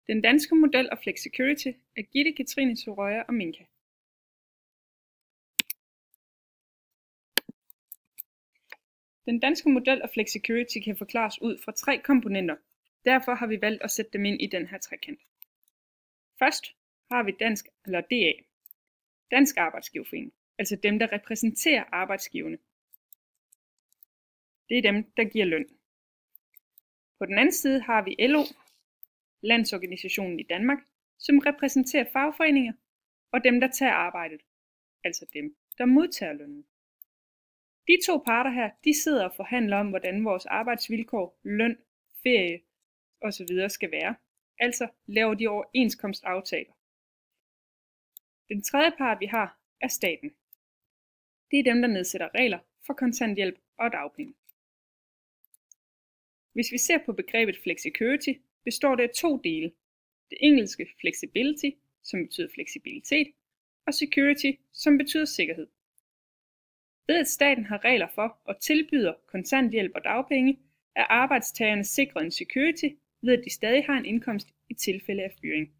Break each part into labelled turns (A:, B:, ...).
A: Den danske model og Flexicurity af Gitte Katrine Sorøya og Minka. Den danske model og Flexicurity kan forklares ud fra 3 komponenter. Derfor har vi valgt at sætte dem ind i den her trekant. Først har vi DA, Dansk Arbejdsgiverforening, altså dem, der repræsenterer arbejdsgiverne. Det er dem, der giver løn. På den anden side har vi LO, Landsorganisationen i Danmark, som repræsenterer fagforeninger og dem, der tager arbejdet, altså dem, der modtager lønnen. De 2 parter her, de sidder og forhandler om, hvordan vores arbejdsvilkår, løn, ferie osv. skal være, altså laver de overenskomstaftaler. Den tredje part, vi har, er staten. Det er dem, der nedsætter regler for kontanthjælp og dagpenge. Hvis vi ser på begrebet Flexicurity, består det af 2 dele. Det engelske flexibility, som betyder fleksibilitet, og security, som betyder sikkerhed. Ved at staten har regler for og tilbyder kontanthjælp og dagpenge, er arbejdstagerne sikret en security ved at de stadig har en indkomst i tilfælde af fyring.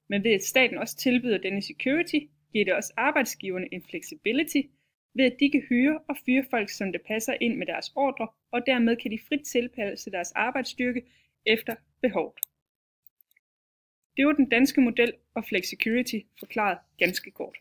A: Men ved at staten også tilbyder denne security, giver det også arbejdsgiverne en flexibility, ved at de kan hyre og fyre folk, som det passer ind med deres ordre, og dermed kan de frit tilpasse deres arbejdsstyrke efter behovet. Det var den danske model og Flexicurity forklaret ganske kort.